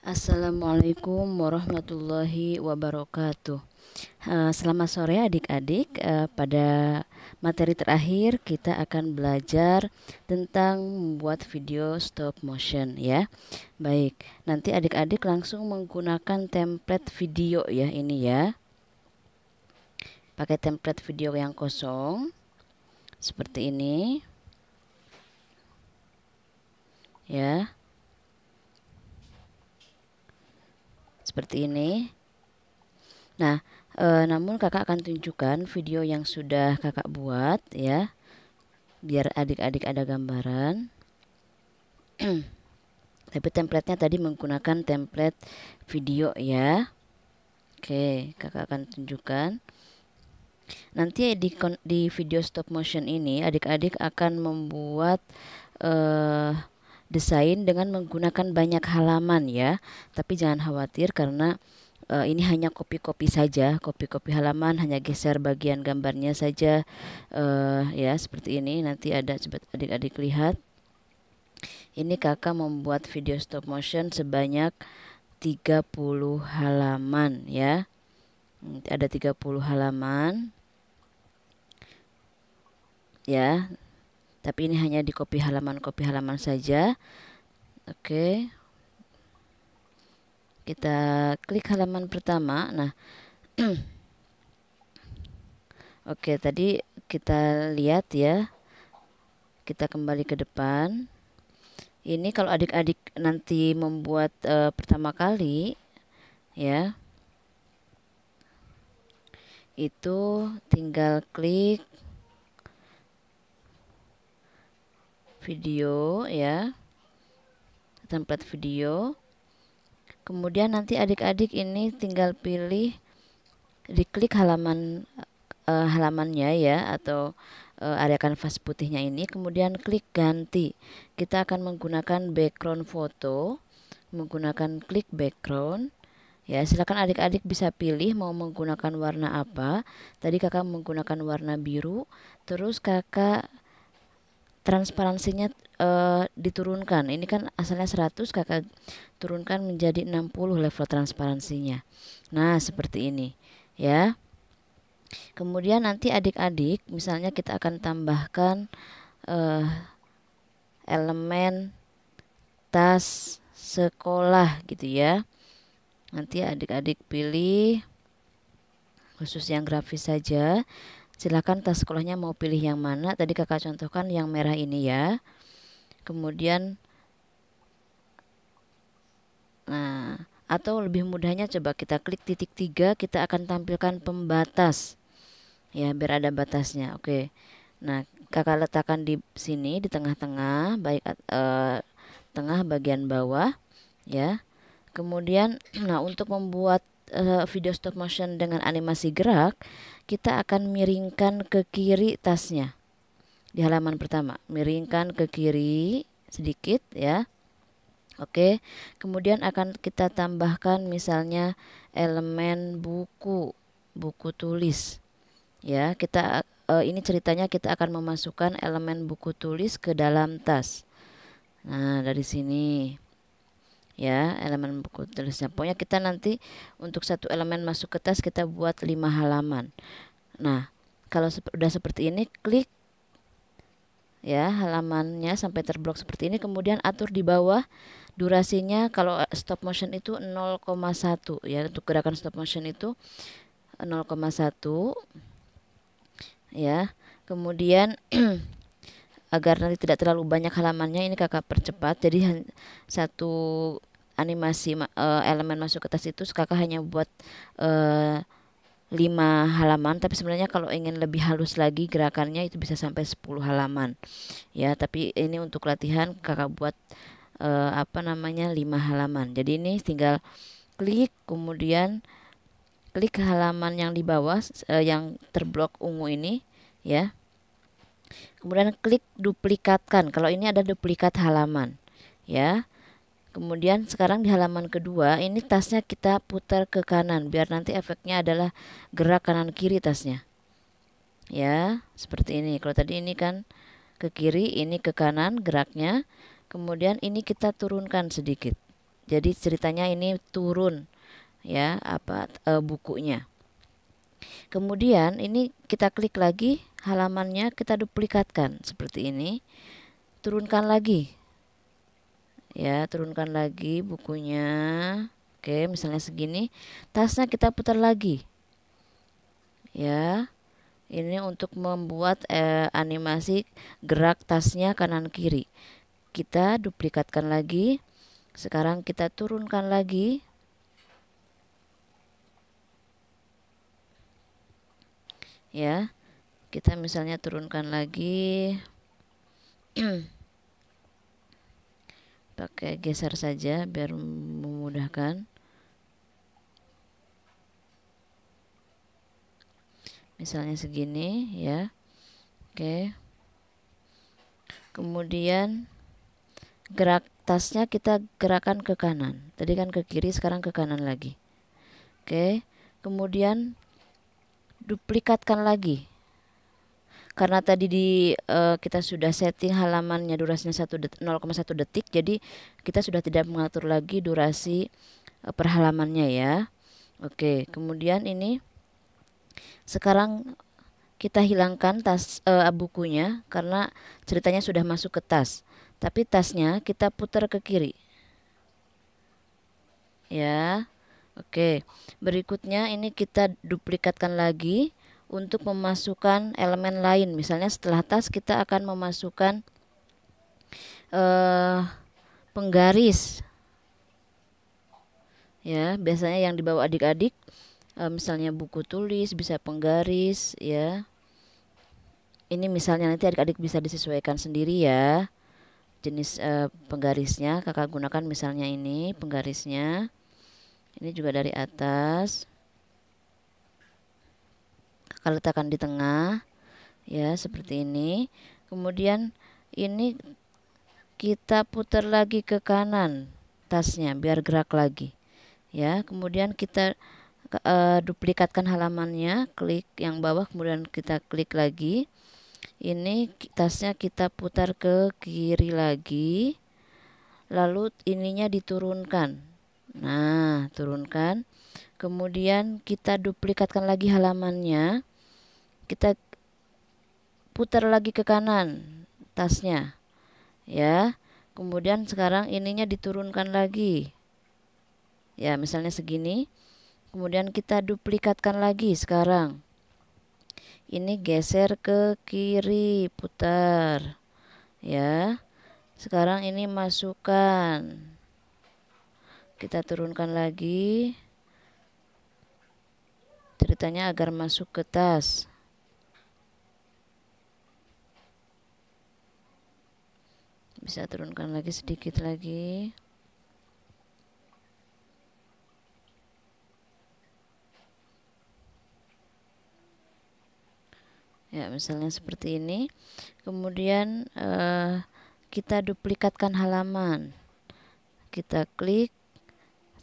Assalamualaikum warahmatullahi wabarakatuh. Selamat sore adik-adik. Pada materi terakhir kita akan belajar tentang membuat video stop motion ya. Baik, nanti adik-adik langsung menggunakan template video ya ini ya. Pakai template video yang kosong seperti ini. Ya. Seperti ini. Nah, namun kakak akan tunjukkan video yang sudah kakak buat ya, biar adik-adik ada gambaran. Tapi templatenya tadi menggunakan template video ya. Oke, kakak akan tunjukkan. Nanti di video stop motion ini adik-adik akan membuat desain dengan menggunakan banyak halaman ya. Tapi jangan khawatir karena ini hanya kopi-kopi saja, kopi-kopi halaman, hanya geser bagian gambarnya saja ya seperti ini. Nanti ada, coba adik-adik lihat. Ini kakak membuat video stop motion sebanyak 30 halaman ya. Ada 30 halaman ya. Tapi ini hanya di copy halaman saja. Oke. Kita klik halaman pertama. Nah, oke, tadi kita lihat ya. Kita kembali ke depan. Ini kalau adik-adik nanti membuat pertama kali ya, itu tinggal klik video ya, template video. Kemudian nanti adik-adik ini tinggal pilih, diklik halamannya ya, atau area kanvas putihnya ini, kemudian klik ganti. Kita akan menggunakan background foto, menggunakan klik background ya. Silakan adik-adik bisa pilih mau menggunakan warna apa. Tadi kakak menggunakan warna biru, terus kakak transparansinya diturunkan. Ini kan asalnya 100, kakak turunkan menjadi 60 level transparansinya. Nah, seperti ini ya. Kemudian nanti adik-adik misalnya kita akan tambahkan elemen tas sekolah gitu ya. Nanti adik-adik pilih khusus yang grafis saja. Silakan tas sekolahnya mau pilih yang mana. Tadi kakak contohkan yang merah ini ya. Kemudian atau lebih mudahnya coba kita klik titik 3, kita akan tampilkan pembatas ya, biar ada batasnya. Oke. Nah, kakak letakkan di sini di tengah-tengah, baik tengah bagian bawah ya. Kemudian nah, untuk membuat video stop motion dengan animasi gerak, kita akan miringkan ke kiri tasnya. Di halaman pertama, miringkan ke kiri sedikit ya. Oke, kemudian akan kita tambahkan misalnya elemen buku tulis. Ya, kita ini ceritanya kita akan memasukkan elemen buku tulis ke dalam tas. Nah, dari sini ya, elemen buku tulisnya. Pokoknya kita nanti untuk satu elemen masuk ke tas kita buat 5 halaman. Nah, kalau sudah seperti ini, klik ya halamannya sampai terblok seperti ini, kemudian atur di bawah durasinya. Kalau stop motion itu 0,1 ya, untuk gerakan stop motion itu 0,1 ya. Kemudian agar nanti tidak terlalu banyak halamannya, ini kakak percepat, jadi satu animasi elemen masuk ke tas itu kakak hanya buat 5 halaman, tapi sebenarnya kalau ingin lebih halus lagi gerakannya itu bisa sampai 10 halaman ya. Tapi ini untuk latihan kakak buat 5 halaman. Jadi ini tinggal klik, kemudian klik halaman yang di bawah yang terblok ungu ini ya. Kemudian klik duplikatkan. Kalau ini ada duplikat halaman ya. Kemudian sekarang di halaman kedua ini tasnya kita putar ke kanan biar nanti efeknya adalah gerak kanan kiri tasnya. Ya, seperti ini. Kalau tadi ini kan ke kiri, ini ke kanan geraknya. Kemudian ini kita turunkan sedikit. Jadi ceritanya ini turun ya bukunya. Kemudian ini kita klik lagi halamannya, kita duplikatkan seperti ini. Turunkan lagi. Ya, turunkan lagi bukunya. Oke, misalnya segini. Tasnya kita putar lagi. Ya. Ini untuk membuat animasi gerak tasnya kanan kiri. Kita duplikatkan lagi. Sekarang kita turunkan lagi. Ya. Kita misalnya turunkan lagi. Pakai geser saja biar memudahkan. Misalnya segini ya. Oke. Kemudian gerak tasnya kita gerakan ke kanan. Tadi kan ke kiri, sekarang ke kanan lagi. Oke. Kemudian duplikatkan lagi. Karena tadi kita sudah setting halamannya durasinya 0,1 detik, jadi kita sudah tidak mengatur lagi durasi per halamannya ya. Oke, kemudian ini sekarang kita hilangkan bukunya karena ceritanya sudah masuk ke tas. Tapi tasnya kita putar ke kiri. Ya. Oke. Berikutnya ini kita duplikatkan lagi untuk memasukkan elemen lain. Misalnya setelah tas kita akan memasukkan penggaris. Ya, biasanya yang dibawa adik-adik misalnya buku tulis, bisa penggaris ya. Ini misalnya nanti adik-adik bisa disesuaikan sendiri ya. Jenis penggarisnya kakak gunakan misalnya ini penggarisnya. Ini juga dari atas. Kakak letakkan di tengah. Ya, seperti ini. Kemudian ini kita putar lagi ke kanan tasnya biar gerak lagi. Ya, kemudian kita duplikatkan halamannya, klik yang bawah, kemudian kita klik lagi. Ini tasnya kita putar ke kiri lagi, lalu ininya diturunkan. Nah, turunkan. Kemudian kita duplikatkan lagi halamannya, kita putar lagi ke kanan tasnya. Ya, kemudian sekarang ininya diturunkan lagi. Ya, misalnya segini. Kemudian kita duplikatkan lagi sekarang. Ini geser ke kiri, putar. Ya. Sekarang ini masukkan. Kita turunkan lagi. Ceritanya agar masuk ke tas. Bisa turunkan lagi sedikit lagi. Ya, misalnya seperti ini. Kemudian kita duplikatkan halaman. Kita klik.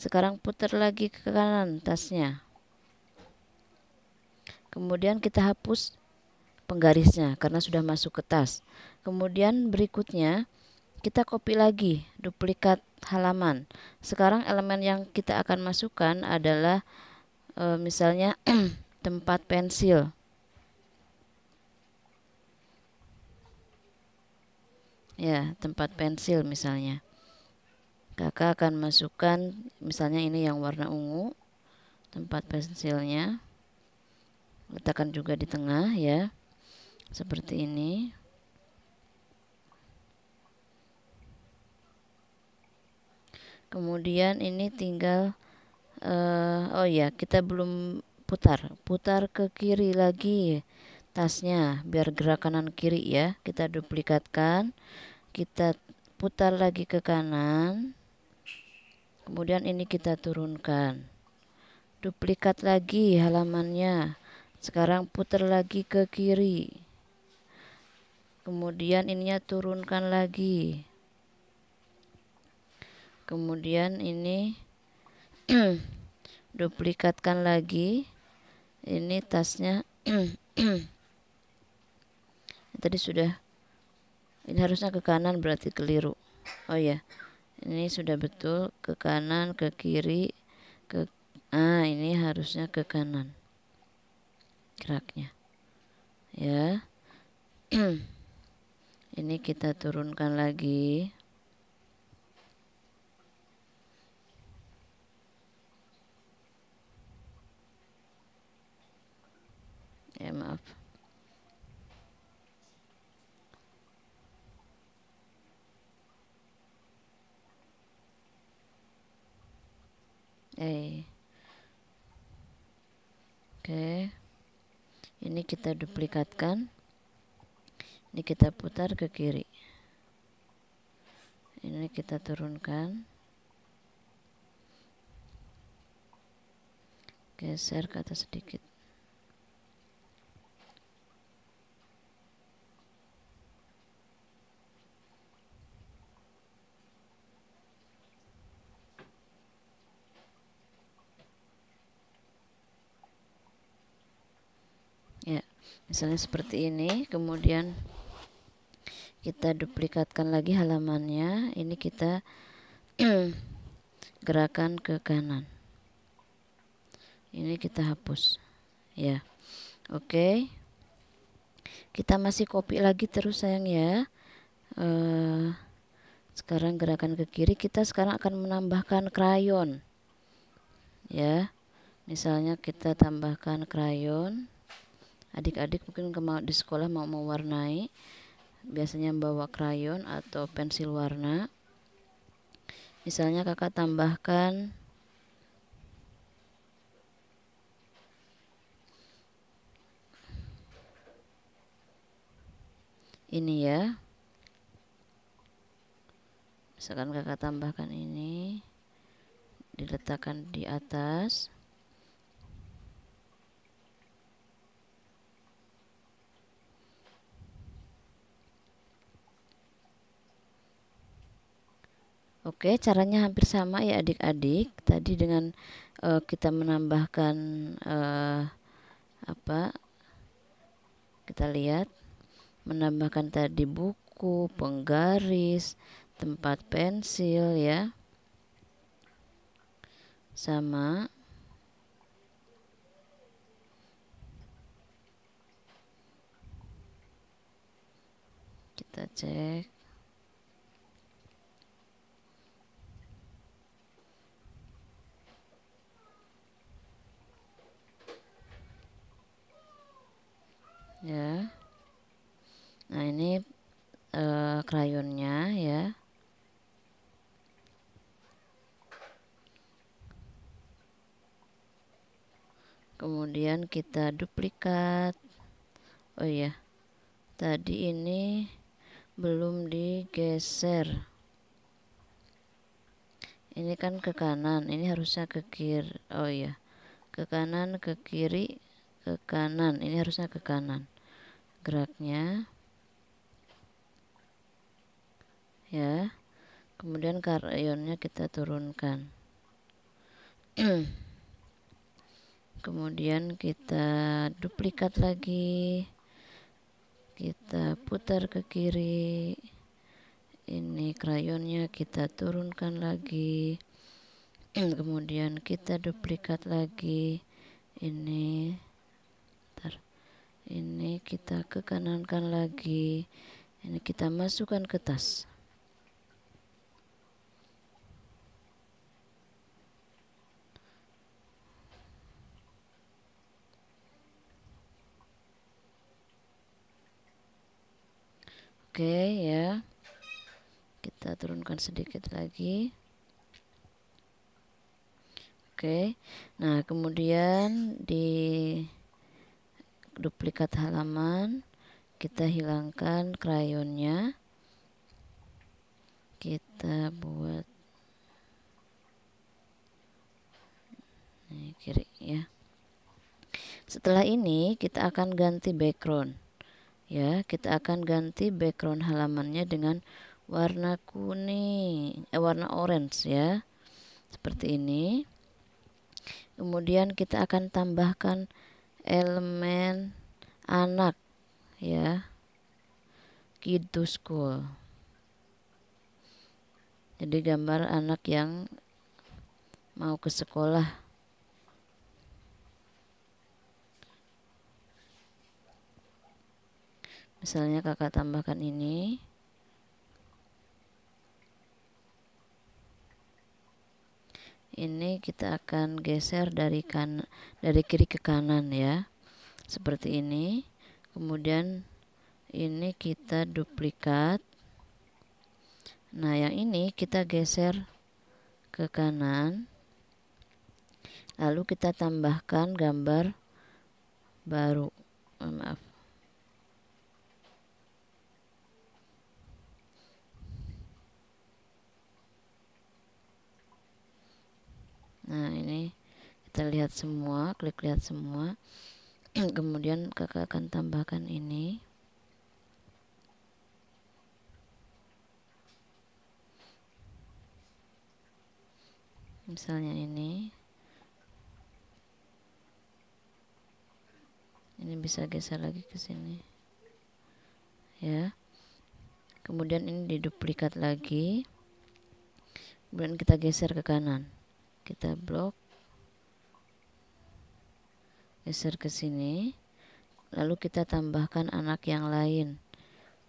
Sekarang putar lagi ke kanan tasnya. Kemudian kita hapus penggarisnya karena sudah masuk ke tas. Kemudian berikutnya kita copy lagi, duplikat halaman. Sekarang elemen yang kita akan masukkan adalah misalnya tempat pensil. Ya, tempat pensil misalnya. Kakak akan masukkan misalnya ini yang warna ungu, tempat pensilnya. Letakkan juga di tengah ya. Seperti ini. Kemudian ini tinggal oh ya, kita belum putar ke kiri lagi tasnya biar gerak kanan kiri ya. Kita duplikatkan, kita putar lagi ke kanan, kemudian ini kita turunkan, duplikat lagi halamannya. Sekarang putar lagi ke kiri, kemudian ininya turunkan lagi, kemudian ini duplikatkan lagi. Ini tasnya tadi sudah, ini harusnya ke kanan berarti keliru. Oh ya, Ini sudah betul, ke kanan, ke kiri, ke ini harusnya ke kanan geraknya ya. Ini kita turunkan lagi. Ya maaf. Oke. Ini kita duplikatkan. Ini kita putar ke kiri. Ini kita turunkan. Geser ke atas sedikit. Ya, misalnya seperti ini. Kemudian kita duplikatkan lagi halamannya. Ini kita gerakan ke kanan. Ini kita hapus ya. Oke. Kita masih copy lagi terus sayang ya. Sekarang gerakan ke kiri. Kita sekarang akan menambahkan krayon ya. Misalnya kita tambahkan krayon. Adik-adik mungkin di sekolah mau mewarnai, biasanya bawa krayon atau pensil warna. Misalnya kakak tambahkan ini ya. Misalkan kakak tambahkan ini, diletakkan di atas. Oke, caranya hampir sama ya adik-adik. Tadi dengan kita menambahkan kita lihat menambahkan tadi buku, penggaris, tempat pensil ya. Sama. Kita cek. Ya. Nah, ini krayonnya ya. Kemudian kita duplikat. Oh iya. Tadi ini belum digeser. Ini kan ke kanan, ini harusnya ke kiri. Oh iya. Ke kanan, ke kiri, ke kanan. Ini harusnya ke kanan. Geraknya. Ya. Kemudian krayonnya kita turunkan. Kemudian kita duplikat lagi. Kita putar ke kiri. Ini krayonnya kita turunkan lagi. Kemudian kita duplikat lagi. Ini kita ke kanankan lagi. Ini kita masukkan ke tas. Oke ya. Kita turunkan sedikit lagi. Oke. Nah, kemudian di duplikat halaman kita hilangkan krayonnya. Kita buat kiri ya. Setelah ini kita akan ganti background. Ya, kita akan ganti background halamannya dengan warna kuning, warna orange ya. Seperti ini. Kemudian kita akan tambahkan elemen anak ya. Kid to school. Jadi gambar anak yang mau ke sekolah. Misalnya kakak tambahkan ini. Ini kita akan geser dari kiri ke kanan ya. Seperti ini. Kemudian ini kita duplikat. Nah, yang ini kita geser ke kanan. Lalu kita tambahkan gambar baru. Maaf. Nah, ini kita lihat semua, klik lihat semua. Kemudian kakak akan tambahkan ini. Misalnya ini bisa geser lagi ke sini ya. Kemudian ini diduplikat lagi, kemudian kita geser ke kanan, kita blok, geser ke sini, lalu kita tambahkan anak yang lain.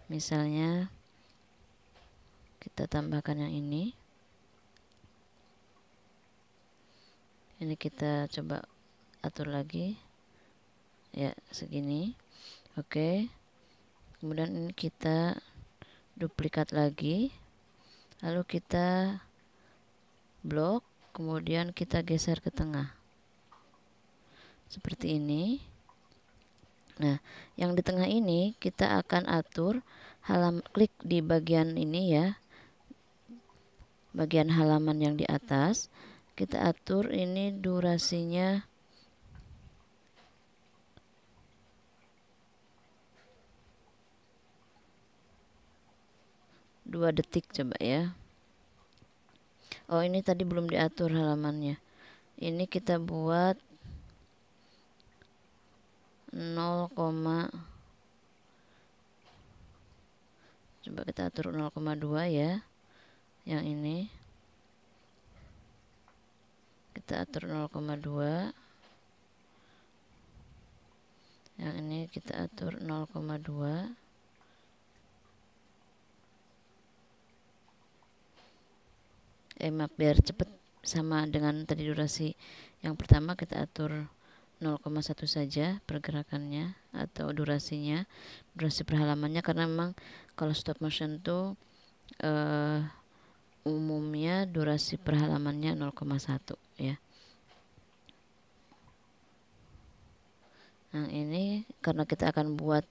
Misalnya kita tambahkan yang ini kita coba atur lagi ya, segini. Oke. Kemudian ini kita duplikat lagi, lalu kita blok, kemudian kita geser ke tengah seperti ini. Nah, yang di tengah ini kita akan atur klik di bagian ini ya, bagian halaman yang di atas. Kita atur ini durasinya 2 detik coba ya. Oh, ini tadi belum diatur halamannya. Ini kita buat 0, coba kita atur 0,2 ya. Yang ini kita atur 0,2. Yang ini kita atur 0,2. Maaf, biar cepet sama dengan tadi durasi yang pertama, kita atur 0,1 saja pergerakannya atau durasi per halamannya, karena memang kalau stop motion tuh umumnya durasi per halamannya 0,1 ya. Nah, ini karena kita akan buat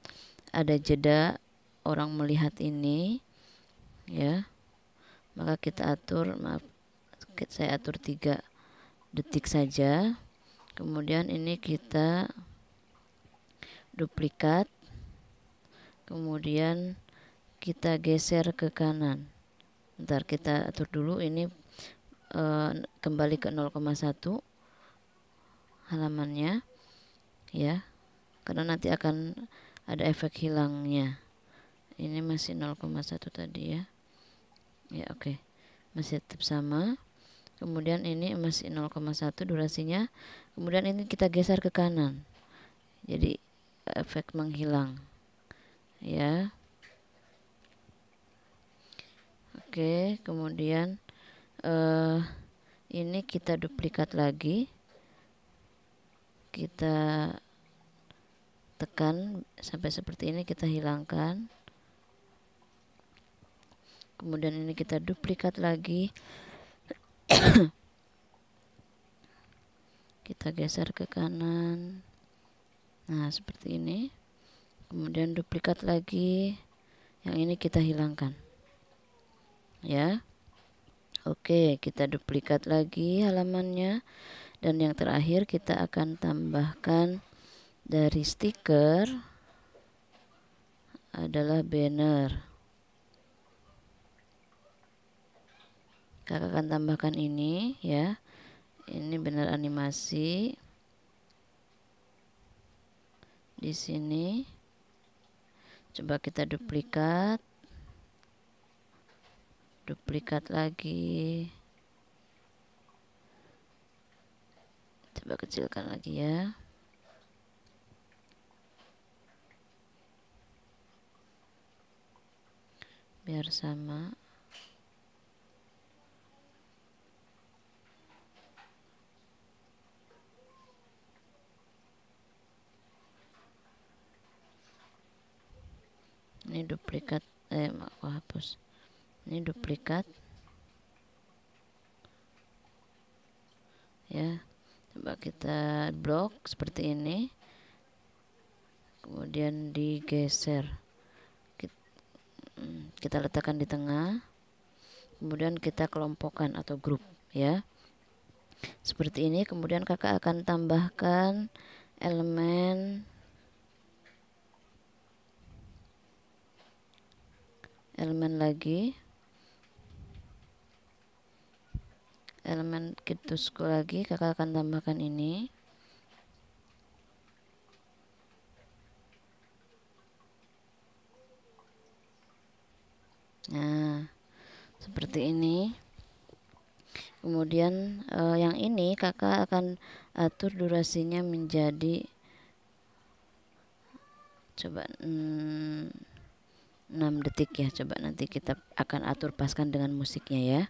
ada jeda orang melihat ini ya, maka kita atur, maaf, saya atur 3 detik saja. Kemudian ini kita duplikat, kemudian kita geser ke kanan. Bentar, kita atur dulu ini kembali ke 0,1 halamannya ya, karena nanti akan ada efek hilangnya. Ini masih 0,1 tadi ya. Ya, oke. Masih tetap sama. Kemudian ini masih 0,1 durasinya. Kemudian ini kita geser ke kanan. Jadi efek menghilang. Ya. Oke, kemudian ini kita duplikat lagi. Kita tekan sampai seperti ini, kita hilangkan. Kemudian ini kita duplikat lagi. Kita geser ke kanan. Nah, seperti ini. Kemudian duplikat lagi. Yang ini kita hilangkan. Ya. Oke, kita duplikat lagi halamannya. Dan yang terakhir kita akan tambahkan dari stiker adalah banner. Kakak akan tambahkan ini ya. Ini banner animasi. Di sini coba kita duplikat. duplikat lagi, coba kecilkan lagi ya. Biar sama. Ini duplikat, aku hapus. Ini duplikat ya. Coba kita blok seperti ini, kemudian digeser, kita letakkan di tengah, kemudian kita kelompokkan atau grup ya, seperti ini. Kemudian kakak akan tambahkan elemen lagi, elemen kitusku lagi, kakak akan tambahkan ini. Nah, seperti ini. Kemudian yang ini kakak akan atur durasinya menjadi coba 6 detik ya. Coba nanti kita akan atur paskan dengan musiknya ya.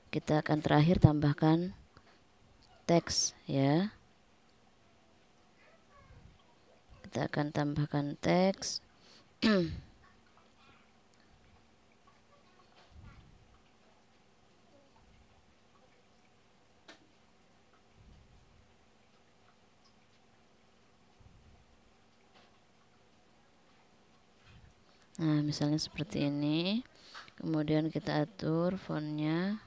Kita akan terakhir tambahkan teks ya. Kita akan tambahkan teks. Nah, misalnya seperti ini. Kemudian kita atur fontnya.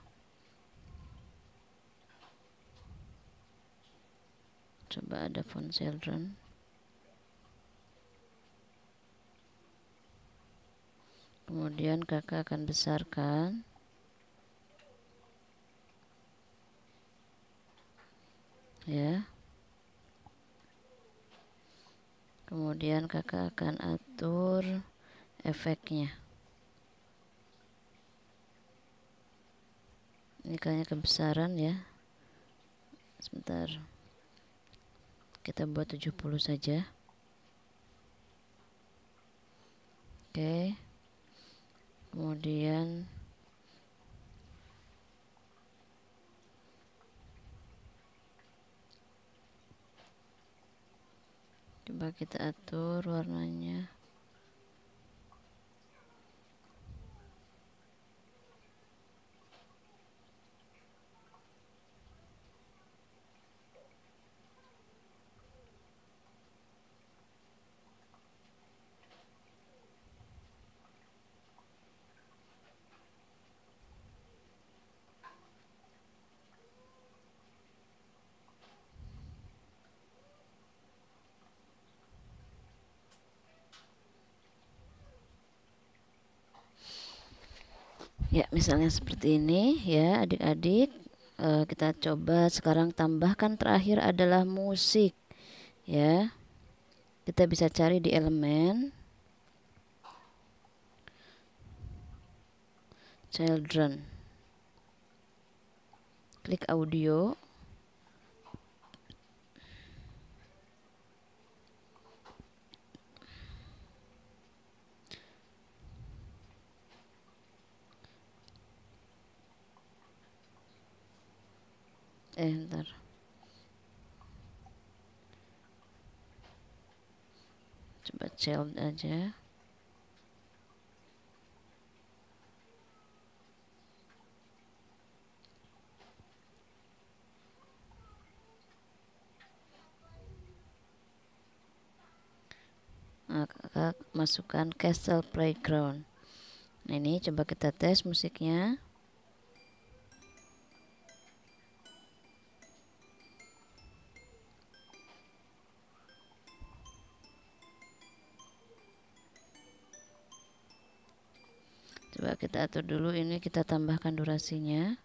Coba ada font children. Kemudian kakak akan besarkan. Ya. Kemudian kakak akan atur efeknya. Ini kayaknya kebesaran ya. Sebentar. Kita buat 70 saja. Oke. Kemudian coba kita atur warnanya. Ya, misalnya seperti ini ya adik-adik. Kita coba sekarang tambahkan terakhir adalah musik ya. Kita bisa cari di elemen children, klik audio, ntar coba child aja. Nah, kakak masukkan Castle Playground. Nah, ini coba kita tes musiknya. Coba kita atur dulu, ini kita tambahkan durasinya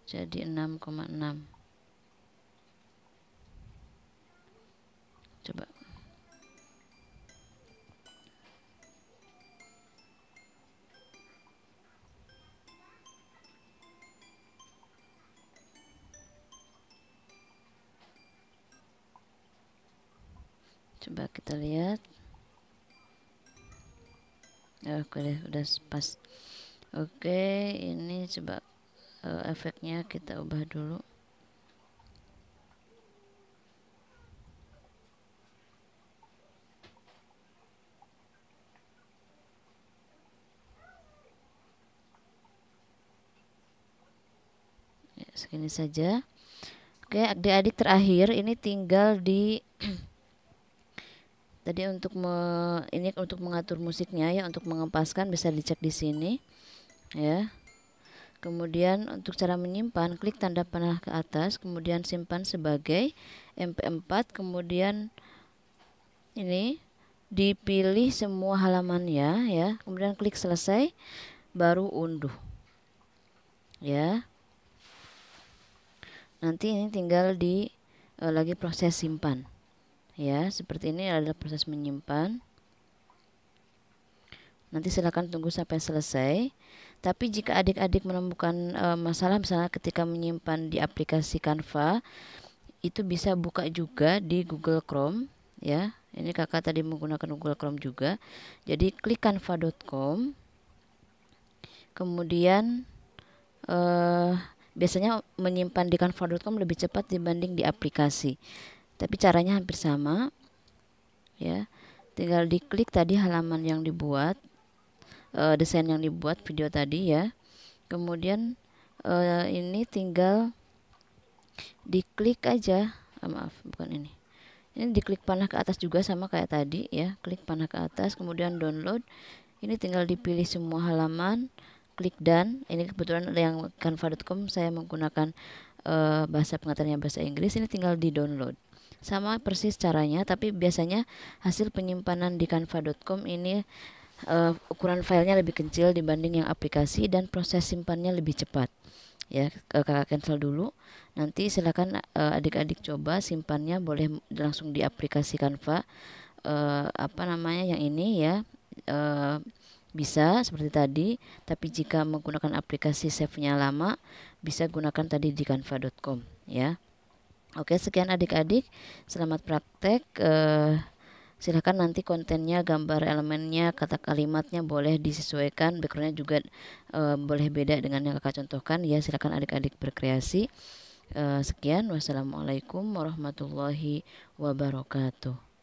jadi 6,6. Coba. Coba kita lihat. Oke deh, udah pas. Oke, ini coba efeknya kita ubah dulu. Ya, segini saja. Oke, adik-adik, terakhir ini tinggal di tadi ini untuk mengatur musiknya ya, untuk mengempaskan bisa dicek di sini ya. Kemudian untuk cara menyimpan, klik tanda panah ke atas, kemudian simpan sebagai MP4, kemudian ini dipilih semua halamannya ya, kemudian klik selesai, baru unduh ya. Nanti ini tinggal di lagi proses simpan ya. Seperti ini adalah proses menyimpan. Nanti silakan tunggu sampai selesai. Tapi jika adik-adik menemukan masalah misalnya ketika menyimpan di aplikasi Canva, itu bisa buka juga di Google Chrome ya. Ini kakak tadi menggunakan Google Chrome juga. Jadi klik canva.com. Kemudian biasanya menyimpan di canva.com lebih cepat dibanding di aplikasi. Tapi caranya hampir sama ya. Tinggal diklik tadi halaman yang dibuat, desain yang dibuat video tadi ya. Kemudian ini tinggal diklik aja, maaf bukan ini. Ini diklik panah ke atas juga sama kayak tadi ya, klik panah ke atas, kemudian download. Ini tinggal dipilih semua halaman, klik done. Ini kebetulan yang canva.com saya menggunakan bahasa pengantarnya bahasa Inggris. Ini tinggal di download. Sama persis caranya, tapi biasanya hasil penyimpanan di canva.com ini ukuran filenya lebih kecil dibanding yang aplikasi dan proses simpannya lebih cepat ya. Kakak cancel dulu, nanti silakan adik-adik coba simpannya, boleh langsung di aplikasi Canva apa namanya yang ini ya, bisa seperti tadi. Tapi jika menggunakan aplikasi save-nya lama, bisa gunakan tadi di canva.com ya. Oke, sekian adik-adik, selamat praktek. Silahkan nanti kontennya, gambar elemennya, kata kalimatnya boleh disesuaikan, backgroundnya juga boleh beda dengan yang kakak contohkan ya. Silahkan adik-adik berkreasi. Sekian, wassalamualaikum warahmatullahi wabarakatuh.